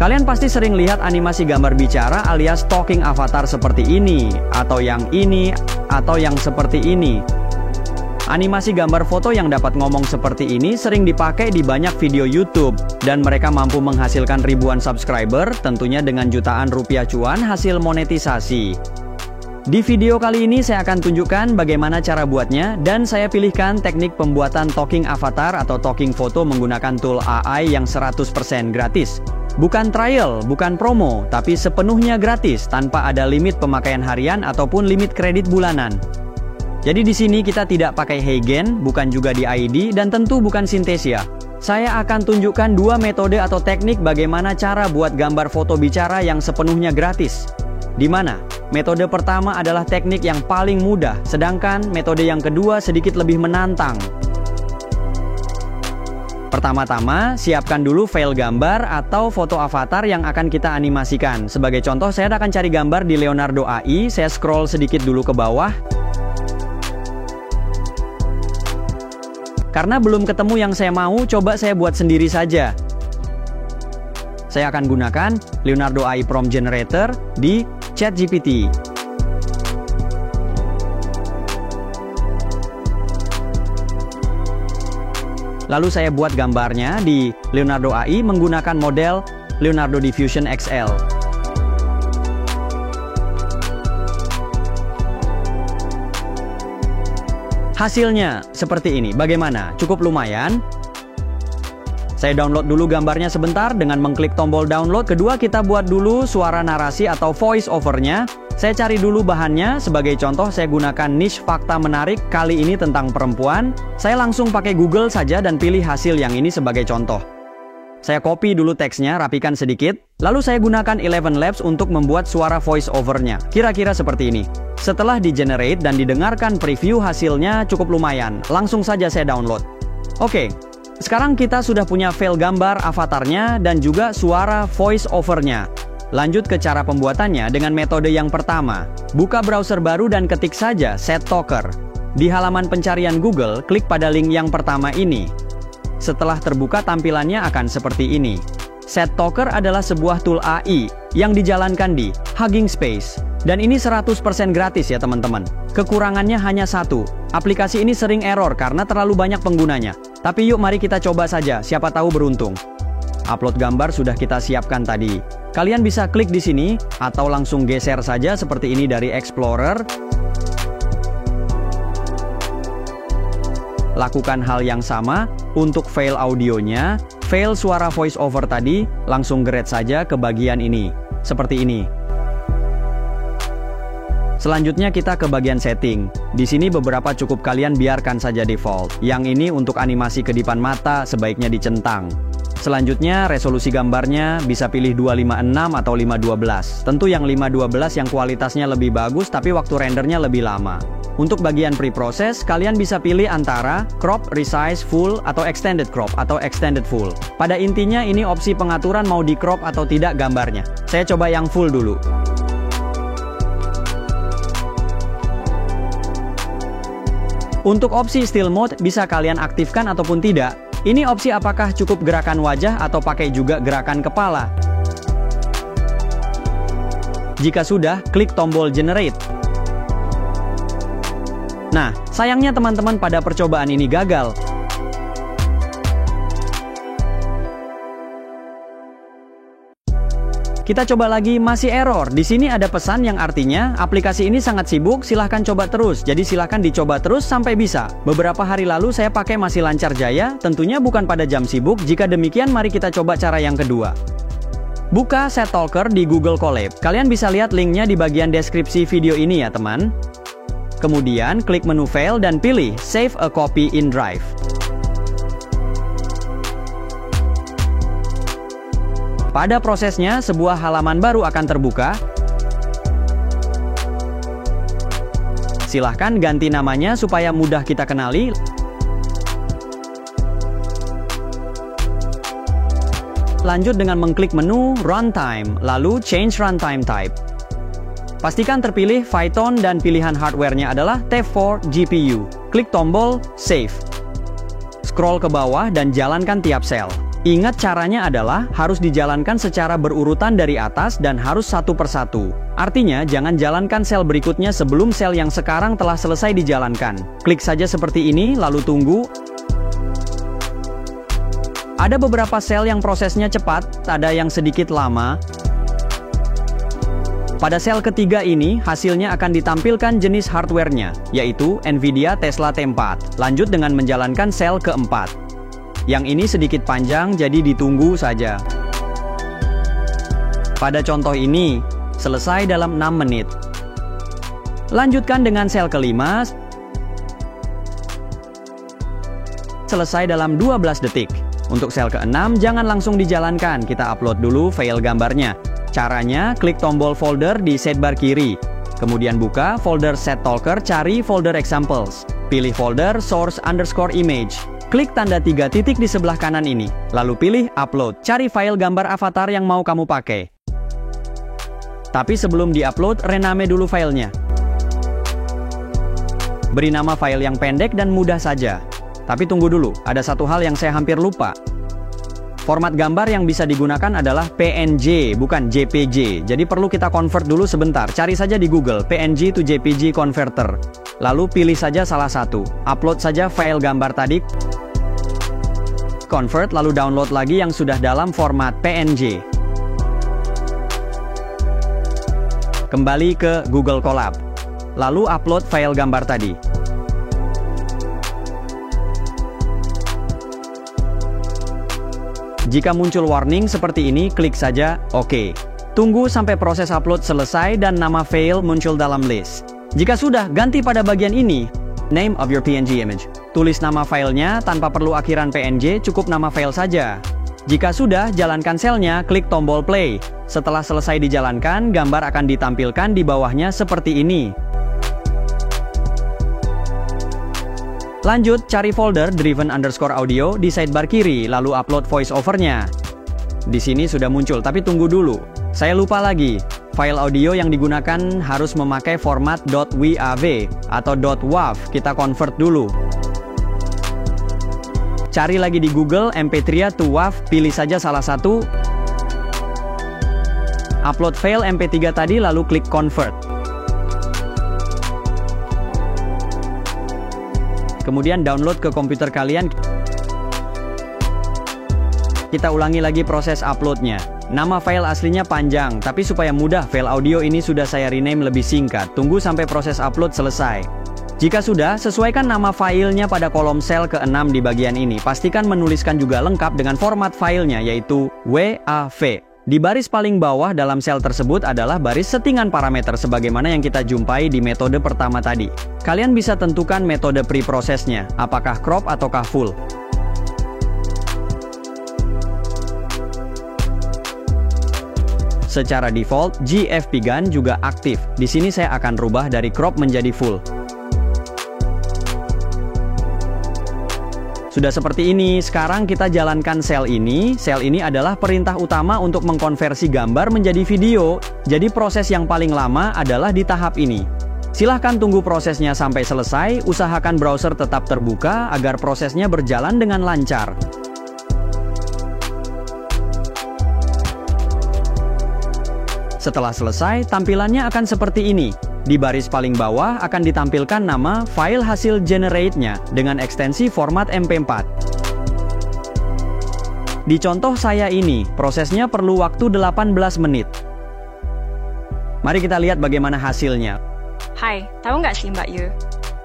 Kalian pasti sering lihat animasi gambar bicara alias talking avatar seperti ini, atau yang seperti ini. Animasi gambar foto yang dapat ngomong seperti ini sering dipakai di banyak video YouTube, dan mereka mampu menghasilkan ribuan subscriber, tentunya dengan jutaan rupiah cuan hasil monetisasi. Di video kali ini saya akan tunjukkan bagaimana cara buatnya, dan saya pilihkan teknik pembuatan talking avatar atau talking photo menggunakan tool AI yang 100% gratis. Bukan trial, bukan promo, tapi sepenuhnya gratis tanpa ada limit pemakaian harian ataupun limit kredit bulanan. Jadi di sini kita tidak pakai Heigen, bukan juga di ID, dan tentu bukan Synthesia. Saya akan tunjukkan dua metode atau teknik bagaimana cara buat gambar foto bicara yang sepenuhnya gratis. Di mana metode pertama adalah teknik yang paling mudah, sedangkan metode yang kedua sedikit lebih menantang. Pertama-tama, siapkan dulu file gambar atau foto avatar yang akan kita animasikan. Sebagai contoh, saya akan cari gambar di Leonardo AI, saya scroll sedikit dulu ke bawah. Karena belum ketemu yang saya mau, coba saya buat sendiri saja. Saya akan gunakan Leonardo AI Prompt Generator di ChatGPT. Lalu saya buat gambarnya di Leonardo AI menggunakan model Leonardo Diffusion XL. Hasilnya seperti ini. Bagaimana? Cukup lumayan. Saya download dulu gambarnya sebentar dengan mengklik tombol download. Kedua, kita buat dulu suara narasi atau voice overnya. Saya cari dulu bahannya. Sebagai contoh, saya gunakan niche fakta menarik, kali ini tentang perempuan. Saya langsung pakai Google saja dan pilih hasil yang ini sebagai contoh. Saya copy dulu teksnya, rapikan sedikit. Lalu saya gunakan Eleven Labs untuk membuat suara voice overnya. Kira-kira seperti ini. Setelah di-generate dan didengarkan preview, hasilnya cukup lumayan. Langsung saja saya download. Oke, sekarang kita sudah punya file gambar avatarnya dan juga suara voice overnya. Lanjut ke cara pembuatannya dengan metode yang pertama. Buka browser baru dan ketik saja SetTalker. Di halaman pencarian Google, klik pada link yang pertama ini. Setelah terbuka, tampilannya akan seperti ini. SetTalker adalah sebuah tool AI yang dijalankan di Hugging Space. Dan ini 100% gratis ya teman-teman. Kekurangannya hanya satu. Aplikasi ini sering error karena terlalu banyak penggunanya. Tapi yuk mari kita coba saja, siapa tahu beruntung. Upload gambar sudah kita siapkan tadi. Kalian bisa klik di sini atau langsung geser saja seperti ini dari Explorer. Lakukan hal yang sama untuk file audionya. File suara voice over tadi langsung grade saja ke bagian ini. Seperti ini. Selanjutnya kita ke bagian setting. Di sini beberapa cukup kalian biarkan saja default. Yang ini untuk animasi kedipan mata sebaiknya dicentang. Selanjutnya resolusi gambarnya bisa pilih 256 atau 512. Tentu yang 512 yang kualitasnya lebih bagus tapi waktu rendernya lebih lama. Untuk bagian pre-process, kalian bisa pilih antara crop, resize, full, atau extended crop, atau extended full. Pada intinya ini opsi pengaturan mau di crop atau tidak gambarnya. Saya coba yang full dulu. Untuk opsi still mode bisa kalian aktifkan ataupun tidak. Ini opsi apakah cukup gerakan wajah atau pakai juga gerakan kepala. Jika sudah, klik tombol generate. Nah, sayangnya teman-teman pada percobaan ini gagal. Kita coba lagi, masih error. Di sini ada pesan yang artinya aplikasi ini sangat sibuk, silahkan coba terus. Jadi silahkan dicoba terus sampai bisa. Beberapa hari lalu saya pakai masih lancar jaya, tentunya bukan pada jam sibuk. Jika demikian, mari kita coba cara yang kedua. Buka SetTalker di Google Colab. Kalian bisa lihat linknya di bagian deskripsi video ini ya teman. Kemudian klik menu File dan pilih Save a Copy in Drive. Pada prosesnya, sebuah halaman baru akan terbuka. Silahkan ganti namanya supaya mudah kita kenali. Lanjut dengan mengklik menu Runtime, lalu Change Runtime Type. Pastikan terpilih Python dan pilihan hardware-nya adalah T4 GPU. Klik tombol Save. Scroll ke bawah dan jalankan tiap sel. Ingat caranya adalah harus dijalankan secara berurutan dari atas dan harus satu persatu. Artinya, jangan jalankan sel berikutnya sebelum sel yang sekarang telah selesai dijalankan. Klik saja seperti ini, lalu tunggu. Ada beberapa sel yang prosesnya cepat, ada yang sedikit lama. Pada sel ketiga ini, hasilnya akan ditampilkan jenis hardware-nya, yaitu NVIDIA Tesla T4. Lanjut dengan menjalankan sel keempat. Yang ini sedikit panjang, jadi ditunggu saja. Pada contoh ini, selesai dalam 6 menit. Lanjutkan dengan sel kelima, selesai dalam 12 detik. Untuk sel ke-6, jangan langsung dijalankan, kita upload dulu file gambarnya. Caranya, klik tombol folder di sidebar kiri. Kemudian buka folder SetTalker, cari folder examples. Pilih folder source_image. Klik tanda 3 titik di sebelah kanan ini. Lalu pilih upload. Cari file gambar avatar yang mau kamu pakai. Tapi sebelum di-upload, rename dulu filenya. Beri nama file yang pendek dan mudah saja. Tapi tunggu dulu, ada satu hal yang saya hampir lupa. Format gambar yang bisa digunakan adalah PNG, bukan JPG. Jadi perlu kita convert dulu sebentar. Cari saja di Google, PNG to JPG Converter. Lalu pilih saja salah satu. Upload saja file gambar tadi. Convert, lalu download lagi yang sudah dalam format PNG. Kembali ke Google Colab. Lalu upload file gambar tadi. Jika muncul warning seperti ini, klik saja OK. Tunggu sampai proses upload selesai dan nama file muncul dalam list. Jika sudah, ganti pada bagian ini, name of your PNG image. Tulis nama filenya tanpa perlu akhiran PNG, cukup nama file saja. Jika sudah, jalankan selnya, klik tombol play. Setelah selesai dijalankan, gambar akan ditampilkan di bawahnya seperti ini. Lanjut, cari folder driven_audio di sidebar kiri, lalu upload voice-over-nya. Di sini sudah muncul, tapi tunggu dulu. Saya lupa lagi. File audio yang digunakan harus memakai format .wav atau .wav. Kita convert dulu. Cari lagi di Google MP3 to WAV, pilih saja salah satu. Upload file MP3 tadi, lalu klik convert. Kemudian download ke komputer kalian. Kita ulangi lagi proses uploadnya. Nama file aslinya panjang, tapi supaya mudah, file audio ini sudah saya rename lebih singkat. Tunggu sampai proses upload selesai. Jika sudah, sesuaikan nama filenya pada kolom sel ke-6 di bagian ini. Pastikan menuliskan juga lengkap dengan format filenya, yaitu WAV. Di baris paling bawah dalam sel tersebut adalah baris settingan parameter sebagaimana yang kita jumpai di metode pertama tadi. Kalian bisa tentukan metode preprosesnya, apakah crop ataukah full. Secara default, GFP Gun juga aktif. Di sini saya akan rubah dari crop menjadi full. Sudah seperti ini, sekarang kita jalankan sel ini. Sel ini adalah perintah utama untuk mengkonversi gambar menjadi video. Jadi proses yang paling lama adalah di tahap ini. Silahkan tunggu prosesnya sampai selesai, usahakan browser tetap terbuka agar prosesnya berjalan dengan lancar. Setelah selesai, tampilannya akan seperti ini. Di baris paling bawah akan ditampilkan nama file hasil generate-nya dengan ekstensi format MP4. Di contoh saya ini, prosesnya perlu waktu 18 menit. Mari kita lihat bagaimana hasilnya. Hai, tahu nggak sih Mbak Yu?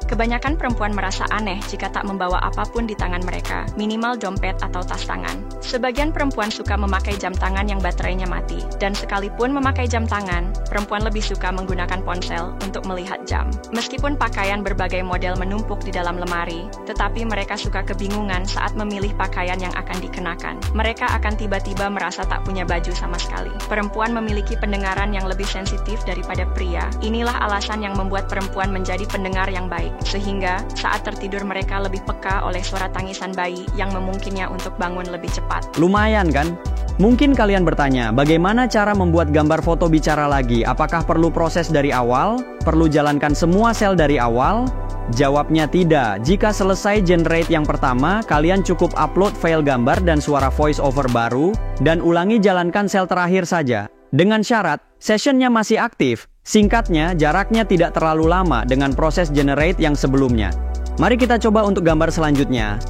Kebanyakan perempuan merasa aneh jika tak membawa apapun di tangan mereka, minimal dompet atau tas tangan. Sebagian perempuan suka memakai jam tangan yang baterainya mati, dan sekalipun memakai jam tangan, perempuan lebih suka menggunakan ponsel untuk melihat jam. Meskipun pakaian berbagai model menumpuk di dalam lemari, tetapi mereka suka kebingungan saat memilih pakaian yang akan dikenakan. Mereka akan tiba-tiba merasa tak punya baju sama sekali. Perempuan memiliki pendengaran yang lebih sensitif daripada pria. Inilah alasan yang membuat perempuan menjadi pendengar yang baik. Sehingga saat tertidur mereka lebih peka oleh suara tangisan bayi yang memungkinnya untuk bangun lebih cepat. Lumayan kan? Mungkin kalian bertanya, bagaimana cara membuat gambar foto bicara lagi? Apakah perlu proses dari awal? Perlu jalankan semua sel dari awal? Jawabnya tidak. Jika selesai generate yang pertama, kalian cukup upload file gambar dan suara voice over baru, dan ulangi jalankan sel terakhir saja. Dengan syarat, sessionnya masih aktif. Singkatnya, jaraknya tidak terlalu lama dengan proses generate yang sebelumnya. Mari kita coba untuk gambar selanjutnya.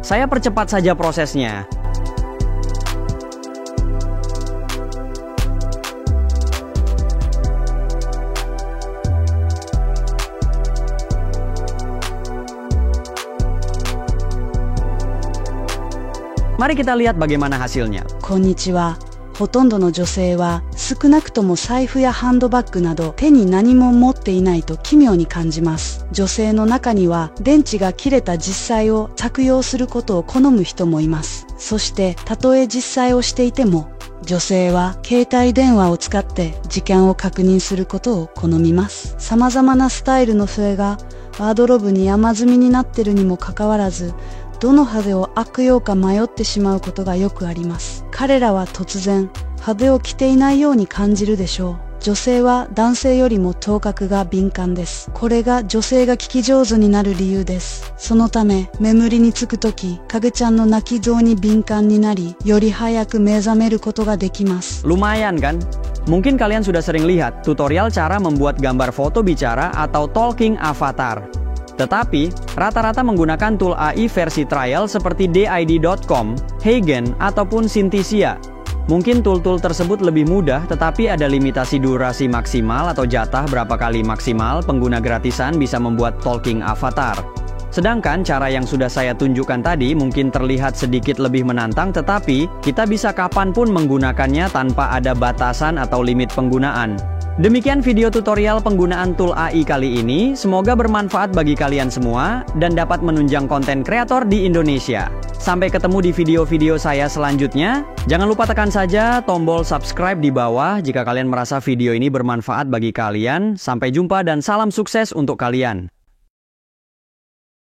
Saya percepat saja prosesnya. Mari kita lihat bagaimana hasilnya. こんにちは。ほとんどの女性は少なくとも財布やハンドバッグなど手に何も持っていないと奇妙に感じます。女性の中には電池が切れた実際を着用することを好む人もいます。そしてたとえ実際をしていても女性は携帯電話を使って時間を確認することを好みます。様々なスタイルの笛がワードローブに山積みになっているにもかかわらず、どの派手を悪用か迷ってしまうことがよくあります。彼らは突然、派手を着ていないように感じるでしょう。女性は男性よりも聴覚が敏感です。これが女性が聞き上手になる理由です。そのため、眠りにつくとき、影ちゃんの泣き声に敏感になり、より早く目覚めることができます。Lumayan kan? Mungkin kalian sudah sering lihat tutorial cara membuat gambar foto bicara atau talking avatar. Tetapi, rata-rata menggunakan tool AI versi trial seperti did.com, Hagen, ataupun Synthesia. Mungkin tool-tool tersebut lebih mudah, tetapi ada limitasi durasi maksimal atau jatah berapa kali maksimal pengguna gratisan bisa membuat talking avatar. Sedangkan cara yang sudah saya tunjukkan tadi mungkin terlihat sedikit lebih menantang, tetapi kita bisa kapanpun menggunakannya tanpa ada batasan atau limit penggunaan. Demikian video tutorial penggunaan tool AI kali ini, semoga bermanfaat bagi kalian semua dan dapat menunjang konten kreator di Indonesia. Sampai ketemu di video-video saya selanjutnya. Jangan lupa tekan saja tombol subscribe di bawah jika kalian merasa video ini bermanfaat bagi kalian. Sampai jumpa dan salam sukses untuk kalian.